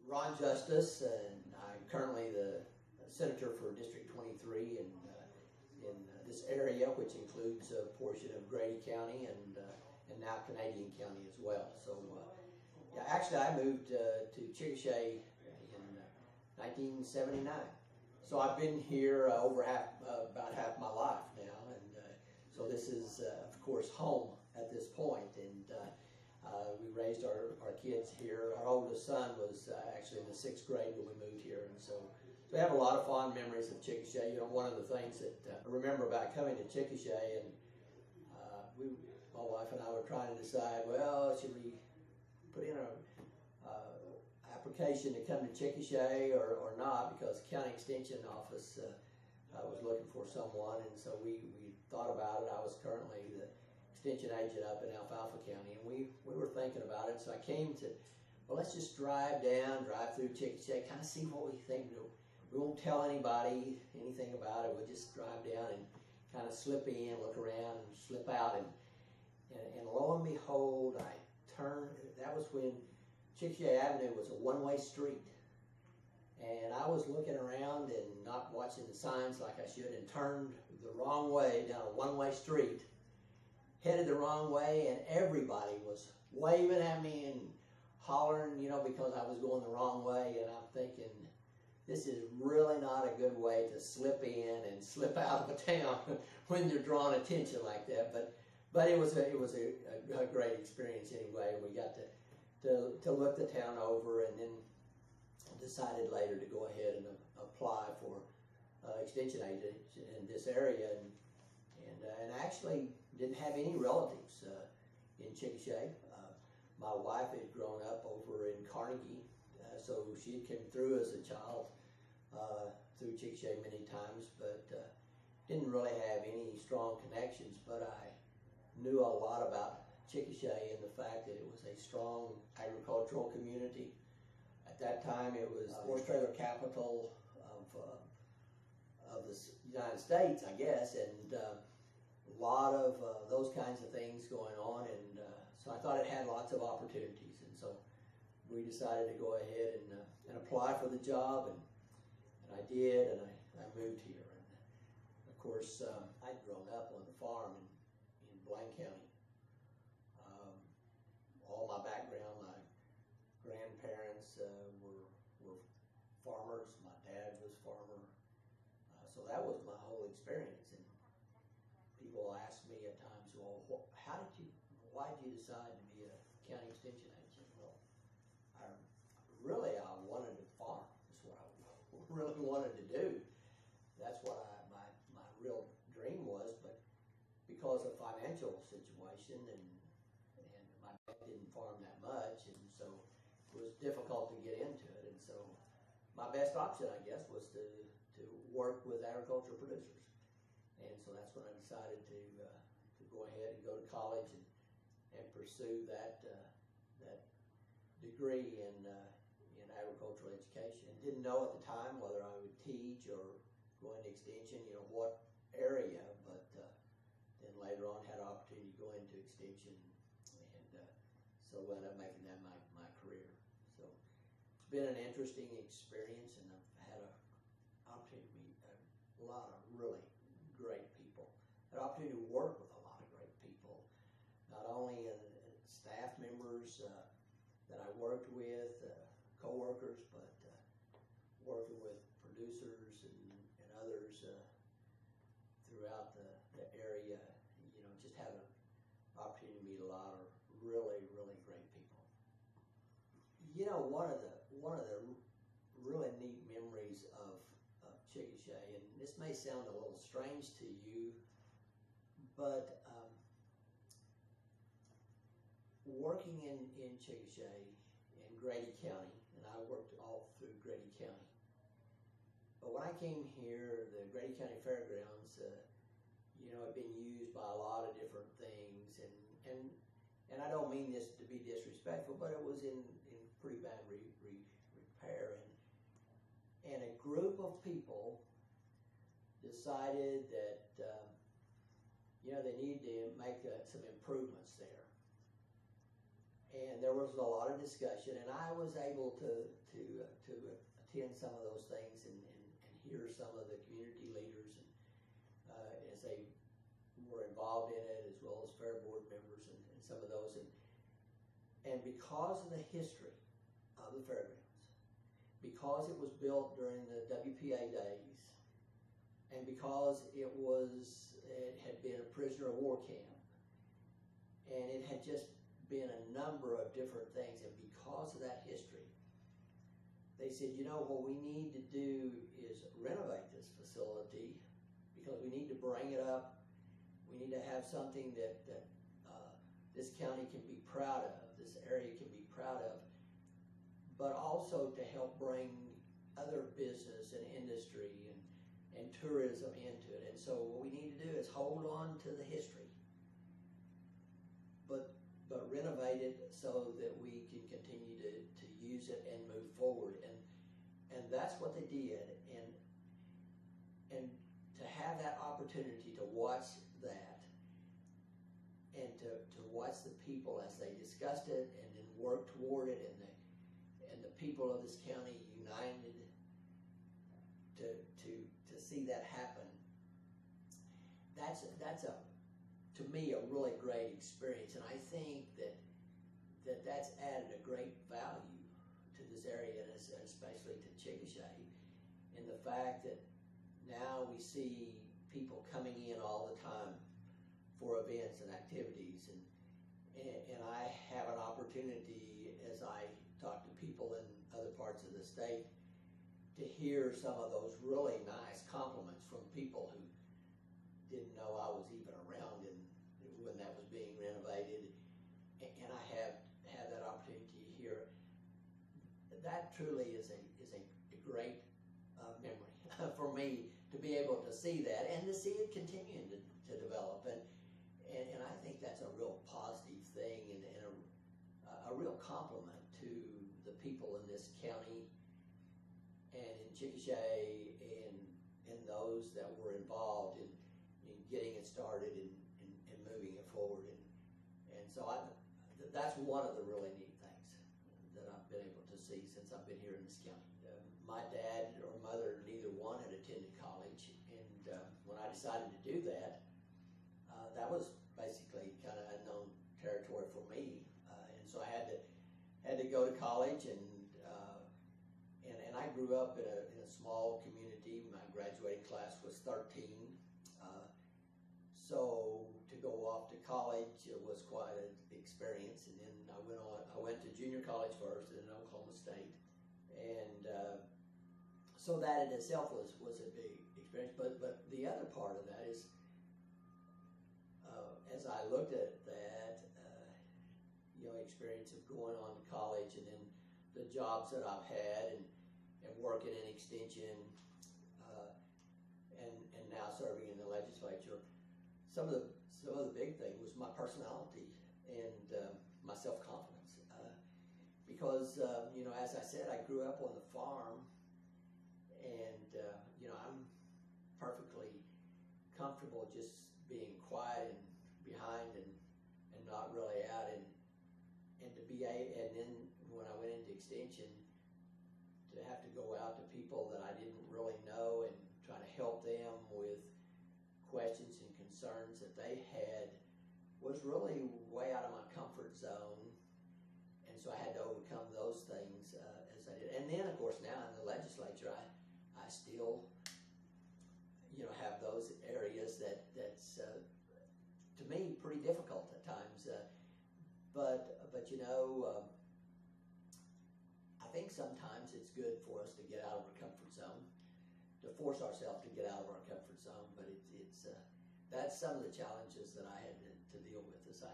Ron Justice, and I'm currently the senator for District 23 in this area, which includes a portion of Grady County and now Canadian County as well. So, yeah, actually, I moved to Chickasha in 1979. So I've been here about half my life now, and so this is, of course, home at this point. And we raised our kids here. Our oldest son was actually in the 6th grade when we moved here, and so we have a lot of fond memories of Chickasha. You know, one of the things that I remember about coming to Chickasha, and my wife and I were trying to decide, well, should we put in a application to come to Chickasha or not, because the county extension office was looking for someone, and so we thought about it. I was currently the extension agent up in Alfalfa County, and we were thinking about it. So I came to, well, let's just drive through Chickasha, kind of see what we think. We won't tell anybody anything about it. We'll just drive down and kind of slip in, look around, and slip out, and lo and behold, I turned. That was when Chickasha Avenue was a one-way street, and I was looking around and not watching the signs like I should, and turned the wrong way down a one-way street, headed the wrong way, and everybody was waving at me and hollering, you know, because I was going the wrong way. And I'm thinking, this is really not a good way to slip in and slip out of a town when you're drawing attention like that. But it was a great experience anyway. We got to look the town over, and then decided later to go ahead and apply for extension agent in this area, and actually didn't have any relatives in Chickasha. My wife had grown up over in Carnegie, so she had come through as a child through Chickasha many times, but didn't really have any strong connections. But I knew a lot about Chickasha and the fact that it was a strong agricultural community. At that time, it was the horse trailer capital of the United States, I guess, and a lot of those kinds of things going on, and so I thought it had lots of opportunities, and so we decided to go ahead and apply for the job, and I did, and I moved here. And of course, I'd grown up on the farm in Blaine County. All my background, my grandparents were farmers. My dad was farmer, so that was my whole experience. And people ask me at times, well, why did you decide to be a county extension agent? Well, I wanted to farm. That's what I really wanted to do. That's what my real dream was. But because of financial situation, and my dad didn't farm that much, and so it was difficult to get into it. And so my best option, I guess, was to work with agricultural producers. And so that's when I decided to go ahead and go to college and pursue that degree in agricultural education. Didn't know at the time whether I would teach or go into extension, you know, what area, but then later on had an opportunity to go into extension, and so I ended up making that my career. So it's been an interesting experience, and I've had an opportunity to meet a lot of really great people. Had an opportunity to work with a lot of great people, not only staff members that I worked with, co-workers, but working with producers and others throughout the area. You know, just had an opportunity to meet a lot of really, really great people. You know, one of the really neat memories of Chickasha, and this may sound a little strange to you, but working in Chickasha in Grady County, and I worked all through Grady County. But when I came here, the Grady County Fairgrounds, you know, had been used by a lot of different things, and I don't mean this to be disrespectful, but it was in pretty bad repair, and a group of people decided that you know, they needed to make some improvements there. and there was a lot of discussion, and I was able to attend some of those things and hear some of the community leaders and, as they were involved in it, as well as fair board members and some of those. And because of the history of the fairgrounds, because it was built during the WPA days, and because it had been a prisoner of war camp, and it had just been a number of different things, and because of that history, they said, you know, what we need to do is renovate this facility, because we need to bring it up. We need to have something that this county can be proud of, this area can be proud of, but also to help bring other business and industry and tourism into it. And so what we need to do is hold on to the history, but renovate it so that we can continue to use it and move forward. And that's what they did. And to have that opportunity to watch that, and to watch the people as they discussed it and then work toward it, and the people of this county united to see that happen, that's to me a really great experience. And I think that's added a great value to this area, and especially to Chickasha, in the fact that now we see people coming in all the time for events and activities, and I have an opportunity, as I talk to people in other parts of the state, to hear some of those really nice compliments from people who didn't know I was even around when that was being renovated, and I have that opportunity to hear. That truly is a great memory for me, to be able to see that and to see it continuing to develop. And I think that's a real positive thing, and a real compliment to the people in this county and in Chickasha and those that were involved in getting it started and moving it forward. And so that's one of the really neat things that I've been able to see since I've been here in this county. My dad or mother, neither one had attended college, and when I decided to do that, that was basically kind of unknown territory for me, and so I had to go to college, and I grew up in a small community. My graduating class was 13, so to go off to college, it was quite an experience. And then I went to junior college first, and then Oklahoma State, and so that in itself was a big experience. But the other part of that is, as I looked at that, experience of going on to college, and then the jobs that I've had, and working in extension, and now serving in the legislature, some of the big thing was my personality and my self-confidence, because as I said, I grew up on the farm, and I'm perfectly comfortable just being quiet and behind and not really out, and then when I went into extension, to have to go out to people that I didn't really know and try to help them with questions and concerns that they had was really way out of my comfort zone. And so I had to overcome those things as I did. And then, of course, now in the legislature, I still have those areas that's to me pretty difficult at times. But I think sometimes it's good for us to get out of our comfort zone, to force ourselves to get out of our comfort zone. But that's some of the challenges that I had to deal with as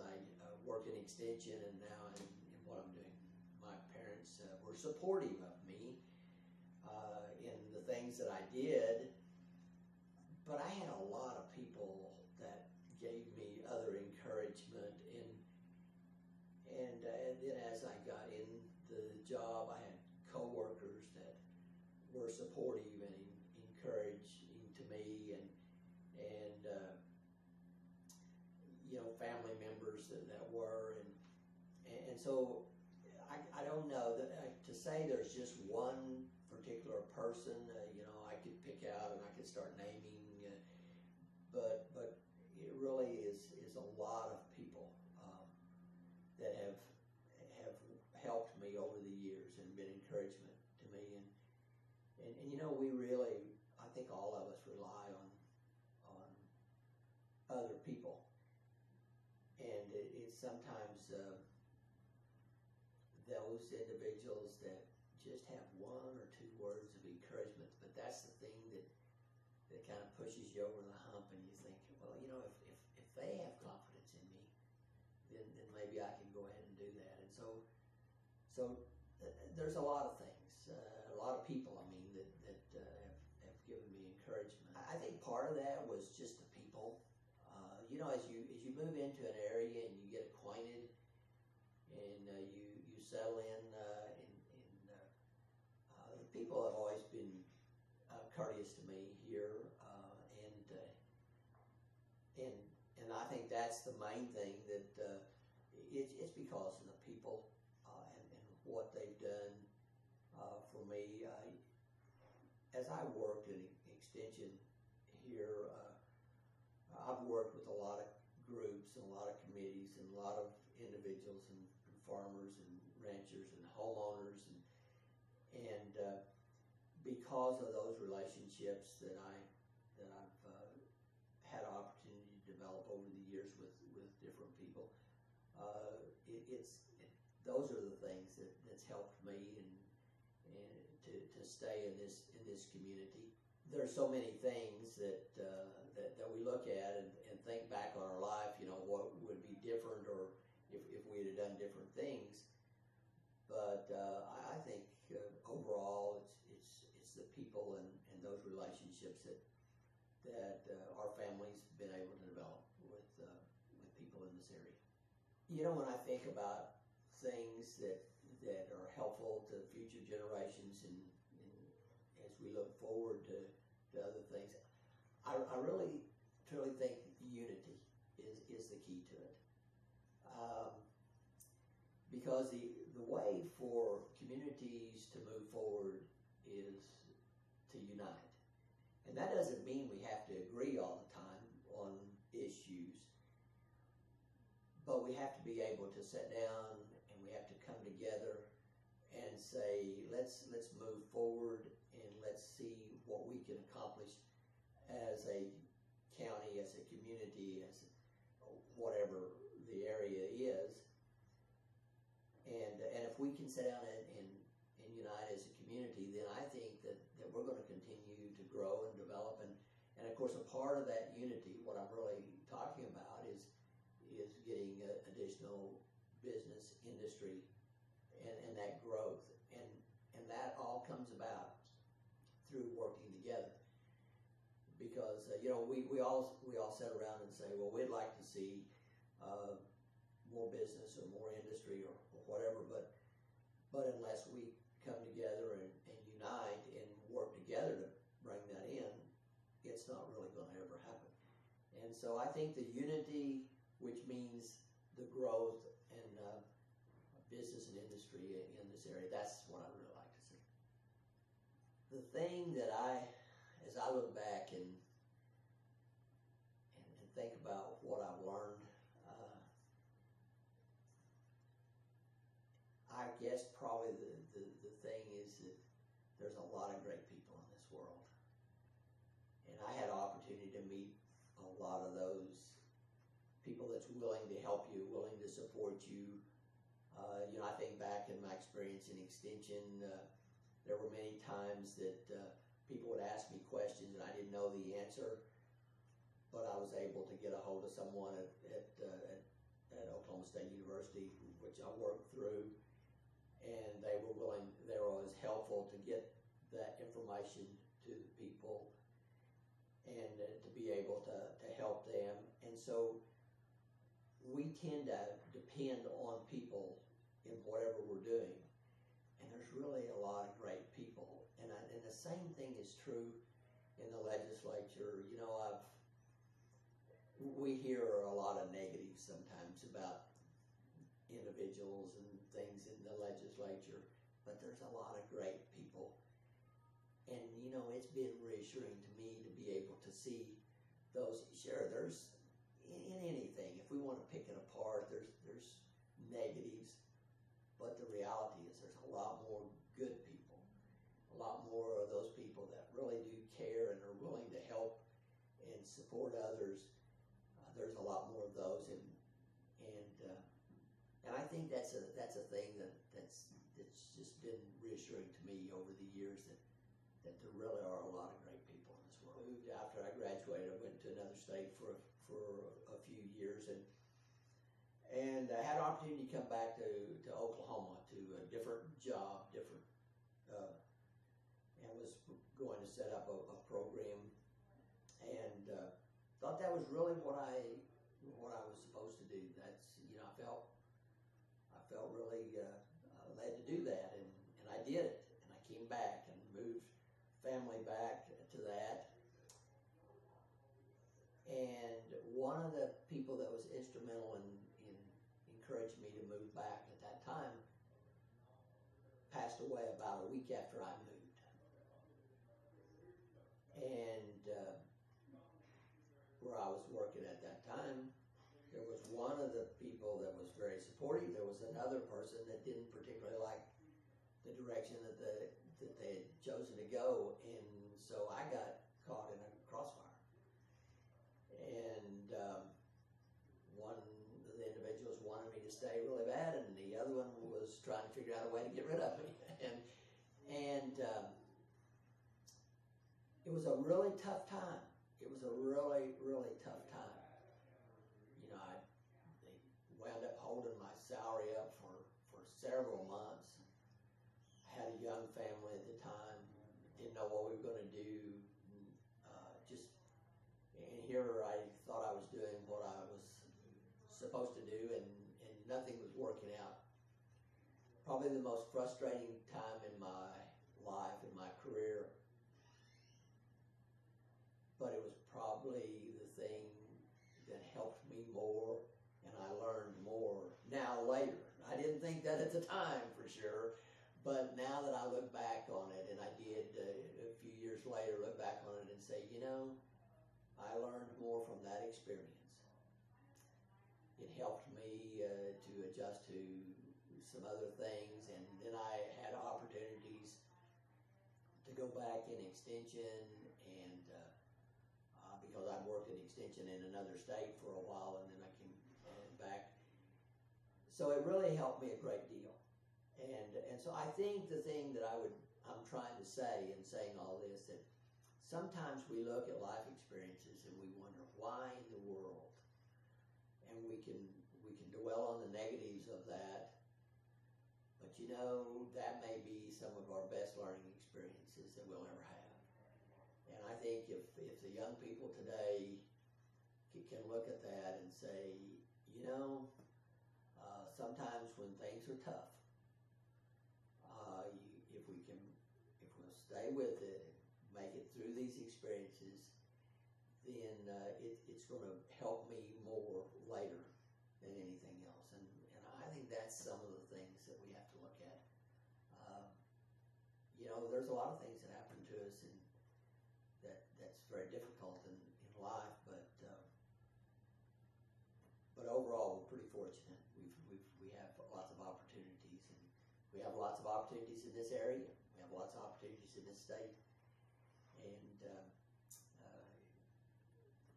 I work in extension, and now in what I'm doing. My parents were supportive of me in the things that I did, but I had a lot of people that gave me other encouragement, and then as I got in the job, I had co-workers that were supportive and encouraging to me, and family members that were, and And so I don't know that to say there's just one particular person. I could pick out and I could start naming, but it really is a lot of people that have helped me over the years and been encouragement to me. And we really, I think all of us rely on other people, and it's sometimes those individuals that just have one or two words of encouragement, but that's the thing that kind of pushes you over the hump, and you think, well, if they have confidence in me, then maybe I can go ahead and do that. And so there's a lot of things, a lot of people, that have given me encouragement. I think part of that was just the people. As you move into an area and you get acquainted, and you settle in, the people have always been courteous to me here, and I think that's the main thing, that it's because of the people and what they've done for me. As I worked in Extension here, I've worked with a lot of groups and a lot of committees and a lot of individuals and farmers and ranchers and homeowners, and because of those relationships that I've had an opportunity to develop over the years with different people, those are the things that's helped me and to stay in this community. There's so many things that we look at and think back on our life, what would be different, or if we had done different things. But I think overall it's the people and those relationships that our family's been able to develop with people in this area. When I think about things that are helpful to future generations, and as we look forward to other things, I really truly think unity is the key to it. Because the way for communities to move forward is to unite. And that doesn't mean we have to agree all the time on issues, but we have to be able to sit down and we have to come together and say, let's move forward and let's see what we can accomplish as a county, as a community, as whatever the area is. And if we can sit down and unite as a community, then I think that we're going to continue to grow and develop. And of course, a part of that unity, what I'm really talking about, is getting additional business, industry, and that growth. And that all comes about through working together. Because we all sit around and say, well, we'd like to see more business or more industry or whatever, but unless we come together and unite and work together to bring that in, it's not really going to ever happen. And so I think the unity, which means the growth and business and industry in this area, that's what I really like to see. The thing that as I look back and think about what I've learned, I guess probably the thing is that there's a lot of great people in this world. And I had an opportunity to meet a lot of those people that's willing to help you, willing to support you. I think back in my experience in Extension, there were many times that people would ask me questions and I didn't know the answer, but I was able to get a hold of someone at Oklahoma State University, which I worked through, and they were always helpful to get that information to the people and to be able to help them. And so we tend to depend on people in whatever we're doing. And there's really a lot of great people. And the same thing is true in the legislature. We hear a lot of negatives sometimes about individuals and things in the legislature, but there's a lot of great people. And you know, it's been reassuring to me to be able to see those. Sure, there's in anything, if we want to pick it apart, there's negatives, but the reality is there's a lot more good people, a lot more of those people that really do care and are willing to help and support others. There's a lot more of those, and I think that's a thing that's just been reassuring to me over the years, that there really are a lot of great people in this world. Moved after I graduated, I went to another state for a few years, and I had an opportunity to come back to Oklahoma to a different job, and was going to set up a program, and thought that was really what I was supposed to do. That's, you know, I felt really led to do that, and I did it, and I came back and moved family back to that. And one of the people that was instrumental in encouraging me to move back at that time passed away about a week after I moved. And where I was working at that time, there was one of the people that was very supportive. There was another person that didn't particularly like the direction that they had chosen to go, and so I got caught in a crossfire. And one of the individuals wanted me to stay really bad, and the other one was trying to figure out a way to get rid of me. And it was a really tough time. It was a really, really tough time. You know, they wound up holding my salary up for several months. I had a young family at the time, didn't know what we were going to do. And here I thought I was doing what I was supposed to do, and nothing was working out. Probably the most frustrating time in my life, in my career. But it was probably the thing that helped me more, and I learned more now later. I didn't think that at the time, for sure, but now that I look back on it, and I did a few years later look back on it and say, you know, I learned more from that experience. It helped me to adjust to some other things, and then I had opportunities to go back in extension, and because I worked in extension in another state for a while, and then I came back. So it really helped me a great deal. And so I think the thing that I'm trying to say in saying all this, that sometimes we look at life experiences and we wonder why in the world, and we can dwell on the negatives of that, but you know, that may be some of our best learning experiences that we'll ever have. And I think if the young people today can look at that and say, you know, sometimes when things are tough, if we'll stay with it, make it through these experiences, then it's going to help me more later than anything else. And I think that's some of the things that we have to look at. You know, there's a lot of things that happen to us, and that's very difficult in life, but overall we're pretty fortunate. We have lots of opportunities, and we have lots of opportunities in this area. We have lots of opportunities in this state. And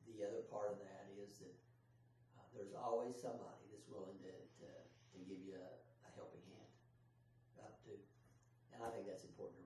the other part of that is that there's always somebody that's willing to give you a helping hand up to. And I think that's important.